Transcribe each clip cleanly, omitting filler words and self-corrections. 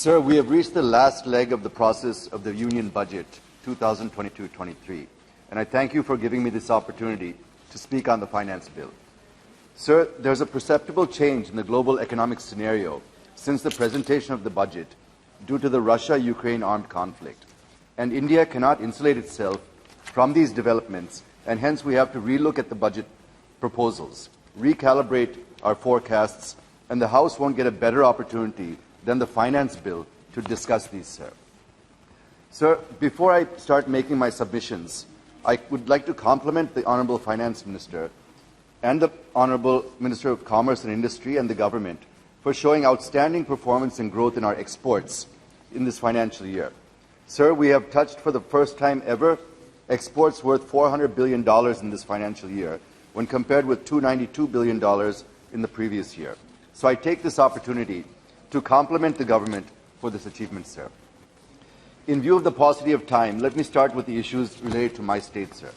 Sir, we have reached the last leg of the process of the Union Budget 2022-23, and I thank you for giving me this opportunity to speak on the Finance Bill. Sir, there's a perceptible change in the global economic scenario since the presentation of the budget due to the Russia-Ukraine armed conflict, and India cannot insulate itself from these developments, and hence we have to relook at the budget proposals, recalibrate our forecasts, and the House won't get a better opportunity than the Finance Bill to discuss these, sir. Sir, before I start making my submissions, I would like to compliment the Honourable Finance Minister and the Honourable Minister of Commerce and Industry and the government for showing outstanding performance and growth in our exports in this financial year. Sir, we have touched for the first time ever exports worth $400 billion in this financial year when compared with $292 billion in the previous year. So I take this opportunity to compliment the government for this achievement, sir. In view of the paucity of time, let me start with the issues related to my state, sir.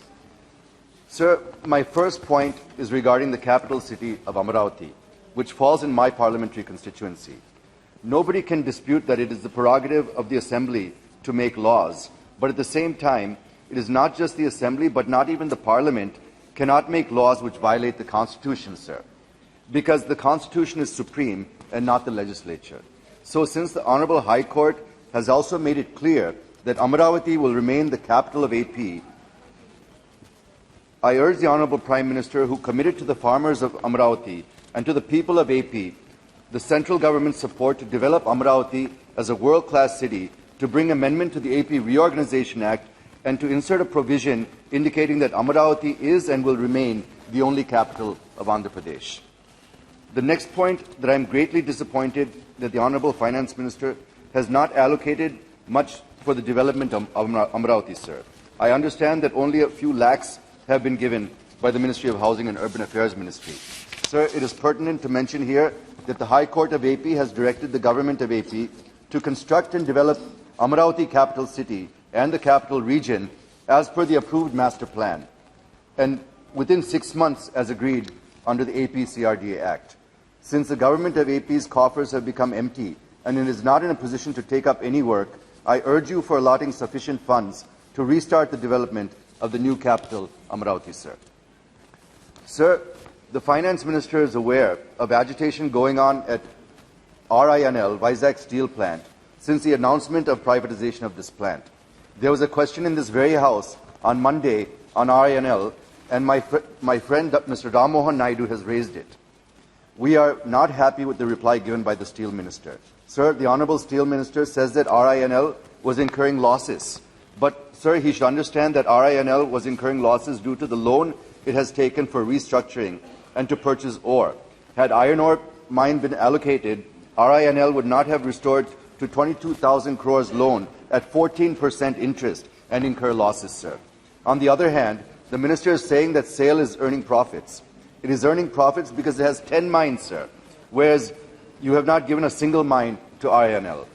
Sir, my first point is regarding the capital city of Amaravati, which falls in my parliamentary constituency. Nobody can dispute that it is the prerogative of the Assembly to make laws, but at the same time, it is not just the Assembly, but not even the Parliament cannot make laws which violate the Constitution, sir, because the Constitution is supreme and not the legislature. So since the Honourable High Court has also made it clear that Amaravati will remain the capital of AP, I urge the Honourable Prime Minister, who committed to the farmers of Amaravati and to the people of AP the central government's support to develop Amaravati as a world-class city, to bring amendment to the AP Reorganisation Act and to insert a provision indicating that Amaravati is and will remain the only capital of Andhra Pradesh. The next point, that I am greatly disappointed that the Honourable Finance Minister has not allocated much for the development of Amaravati, sir. I understand that only a few lakhs have been given by the Ministry of Housing and Urban Affairs Ministry. Sir, it is pertinent to mention here that the High Court of AP has directed the Government of AP to construct and develop Amaravati capital city and the capital region as per the approved master plan, and within 6 months as agreed under the AP CRDA Act. Since the Government of AP's coffers have become empty and it is not in a position to take up any work, I urge you for allotting sufficient funds to restart the development of the new capital, Amaravati, sir. Sir, the Finance Minister is aware of agitation going on at RINL, Vizag Steel Plant, since the announcement of privatization of this plant. There was a question in this very House on Monday on RINL, and my friend Mr. Ram Mohan Naidu has raised it. We are not happy with the reply given by the Steel Minister. Sir, the Honourable Steel Minister says that RINL was incurring losses. But, sir, he should understand that RINL was incurring losses due to the loan it has taken for restructuring and to purchase ore. Had iron ore mine been allocated, RINL would not have restored to 22,000 crores loan at 14% interest and incur losses, sir. On the other hand, the Minister is saying that SAIL is earning profits. It is earning profits because it has 10 mines, sir, whereas you have not given a single mine to RINL.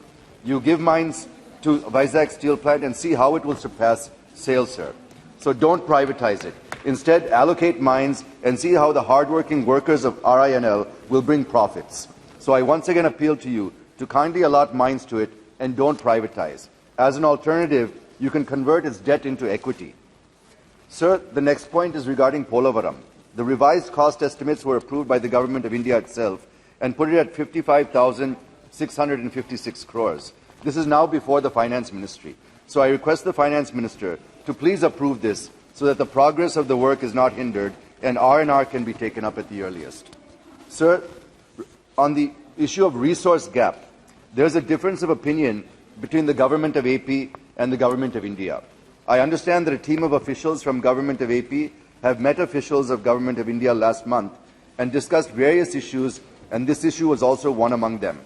You give mines to Vizag Steel Plant and see how it will surpass SAIL, sir. So don't privatize it. Instead, allocate mines and see how the hardworking workers of RINL will bring profits. So I once again appeal to you to kindly allot mines to it and don't privatize. As an alternative, you can convert its debt into equity. Sir, the next point is regarding Polavaram. The revised cost estimates were approved by the Government of India itself and put it at 55,656 crores. This is now before the Finance Ministry. So I request the Finance Minister to please approve this so that the progress of the work is not hindered and R&R can be taken up at the earliest. Sir, on the issue of resource gap, there is a difference of opinion between the Government of AP and the Government of India. I understand that a team of officials from Government of AP have met officials of Government of India last month and discussed various issues, and this issue was also one among them.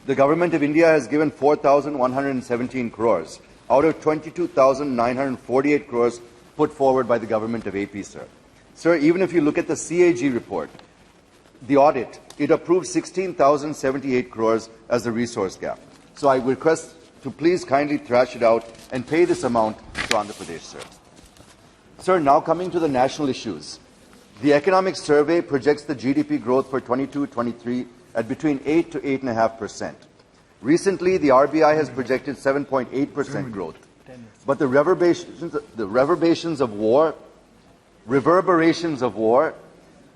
The Government of India has given 4,117 crores out of 22,948 crores put forward by the Government of AP, sir. Sir, even if you look at the CAG report, the audit, it approved 16,078 crores as the resource gap. So I request to please kindly thrash it out and pay this amount to Andhra Pradesh, sir. Sir, now coming to the national issues. The Economic Survey projects the GDP growth for 22-23 at between 8 to 8.5%. Recently, the RBI has projected 7.8% growth. But the reverberations of war,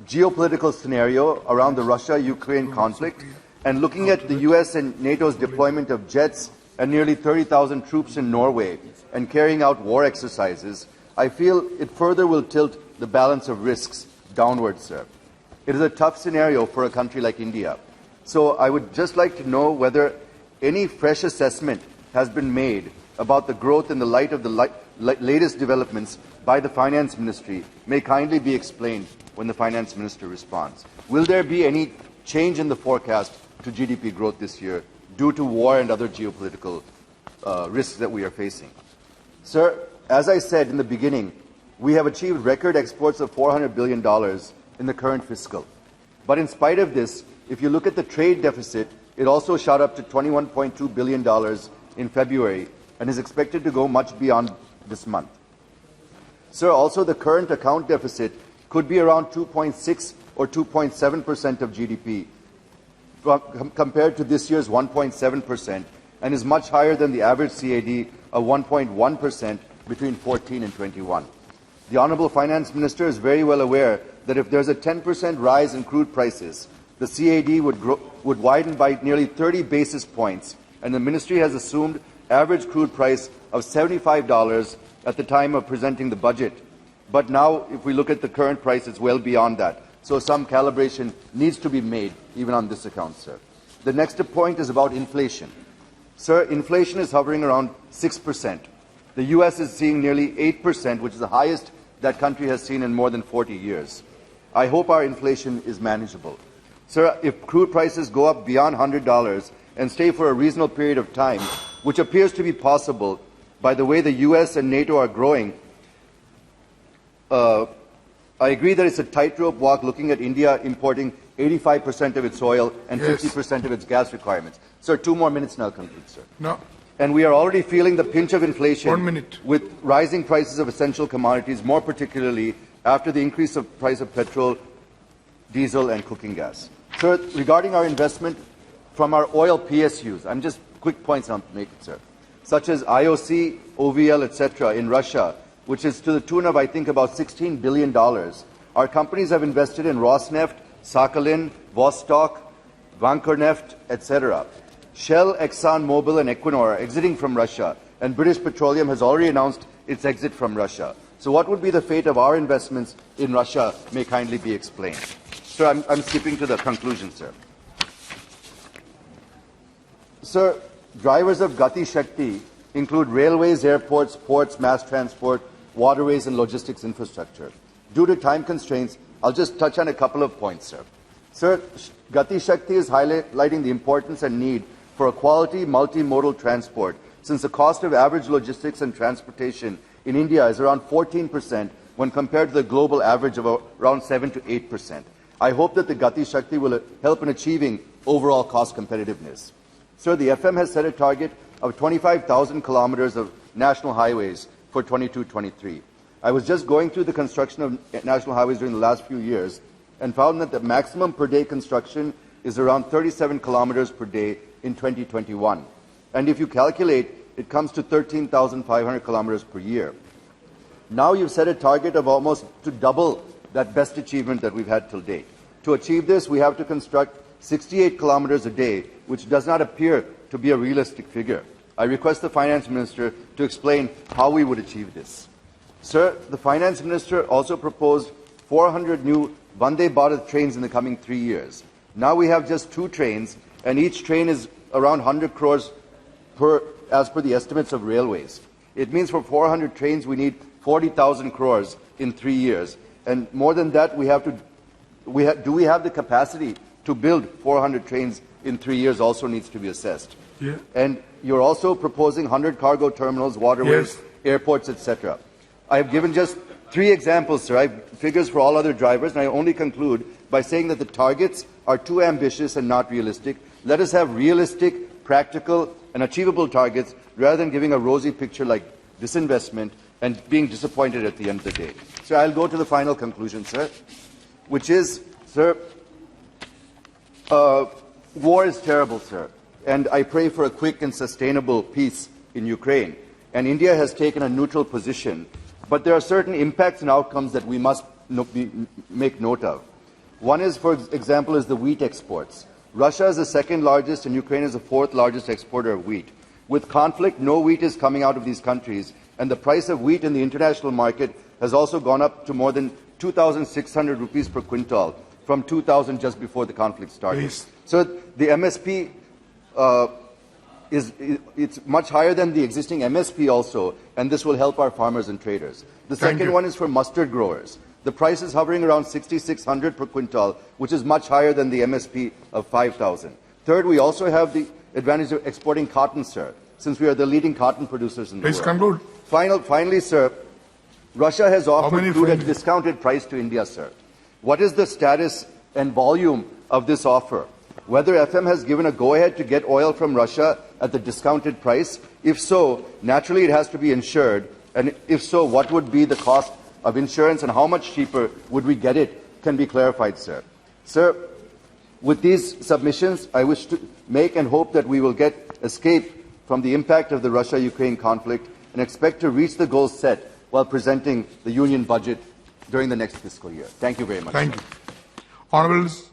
geopolitical scenario around the Russia-Ukraine conflict, and looking at the US and NATO's deployment of jets and nearly 30,000 troops in Norway and carrying out war exercises, I feel it further will tilt the balance of risks downwards, sir. It is a tough scenario for a country like India. So I would just like to know whether any fresh assessment has been made about the growth in the light of the latest developments by the Finance Ministry may kindly be explained when the Finance Minister responds. Will there be any change in the forecast to GDP growth this year due to war and other geopolitical risks that we are facing? Sir, as I said in the beginning, we have achieved record exports of $400 billion in the current fiscal. But in spite of this, if you look at the trade deficit, it also shot up to $21.2 billion in February and is expected to go much beyond this month. Sir, also the current account deficit could be around 2.6 or 2.7% of GDP compared to this year's 1.7% and is much higher than the average CAD of 1.1% between 14 and 21. The Honourable Finance Minister is very well aware that if there's a 10% rise in crude prices, the CAD would widen by nearly 30 basis points, and the Ministry has assumed average crude price of $75 at the time of presenting the budget. But now, if we look at the current price, it's well beyond that. So some calibration needs to be made, even on this account, sir. The next point is about inflation. Sir, inflation is hovering around 6%. The US is seeing nearly 8%, which is the highest that country has seen in more than 40 years. I hope our inflation is manageable. Sir, if crude prices go up beyond $100 and stay for a reasonable period of time, which appears to be possible by the way the US and NATO are growing, I agree that it's a tightrope walk looking at India importing 85% of its oil and 50% of its gas requirements. Sir, 2 more minutes and I'll conclude, sir. No. And we are already feeling the pinch of inflation 1 minute. with rising prices of essential commodities, more particularly after the increase of price of petrol, diesel and cooking gas. Sir, regarding our investment from our oil PSUs, I'm just quick points I'll make it, sir, such as IOC, OVL, etc. in Russia, which is to the tune of, I think, about $16 billion. Our companies have invested in Rosneft, Sakhalin, Vostok, Vankorneft, etc. Shell, ExxonMobil and Equinor are exiting from Russia, and British Petroleum has already announced its exit from Russia. So what would be the fate of our investments in Russia may kindly be explained. Sir, I'm skipping to the conclusion, sir. Sir, drivers of Gati Shakti include railways, airports, ports, mass transport, waterways and logistics infrastructure. Due to time constraints, I'll just touch on a couple of points, sir. Sir, Gati Shakti is highlighting the importance and need for a quality multimodal transport, since the cost of average logistics and transportation in India is around 14% when compared to the global average of around 7 to 8%. I hope that the Gati Shakti will help in achieving overall cost competitiveness. Sir, the FM has set a target of 25,000 kilometers of national highways for 22-23. I was just going through the construction of national highways during the last few years and found that the maximum per day construction is around 37 kilometers per day in 2021. And if you calculate, it comes to 13,500 kilometers per year. Now you've set a target of almost to double that best achievement that we've had till date. To achieve this, we have to construct 68 kilometers a day, which does not appear to be a realistic figure. I request the Finance Minister to explain how we would achieve this. Sir, the Finance Minister also proposed 400 new Vande Bharat trains in the coming 3 years. Now we have just 2 trains, and each train is around 100 crores as per the estimates of railways. It means for 400 trains we need 40,000 crores in 3 years. And more than that, do we have the capacity to build 400 trains in 3 years also needs to be assessed. Yeah. And you're also proposing 100 cargo terminals, waterways, airports, etc. I have given just 3 examples, sir. I have figures for all other drivers, and I only conclude by saying that the targets are too ambitious and not realistic. Let us have realistic, practical, and achievable targets rather than giving a rosy picture like disinvestment and being disappointed at the end of the day. So I'll go to the final conclusion, sir, which is, sir, war is terrible, sir. and I pray for a quick and sustainable peace in Ukraine. And India has taken a neutral position, but there are certain impacts and outcomes that we must make note of. One is, for example, is the wheat exports. Russia is the second largest and Ukraine is the fourth largest exporter of wheat. With conflict, no wheat is coming out of these countries, and the price of wheat in the international market has also gone up to more than 2,600 rupees per quintal, from 2,000 just before the conflict started. Please. So the MSP it's much higher than the existing MSP also, and this will help our farmers and traders. The second one is for mustard growers. The price is hovering around 6,600 per quintal, which is much higher than the MSP of 5,000. Third, we also have the advantage of exporting cotton, sir, since we are the leading cotton producers in the world. Please conclude. Finally, sir, Russia has offered crude at a discounted price to India, sir. What is the status and volume of this offer? Whether FM has given a go-ahead to get oil from Russia at the discounted price? If so, naturally it has to be insured. And if so, what would be the cost of insurance and how much cheaper would we get it? Can be clarified, sir. Sir, with these submissions, I wish to make and hope that we will get escape from the impact of the Russia-Ukraine conflict and expect to reach the goals set while presenting the Union budget during the next fiscal year. Thank you very much. Thank you. Honourables.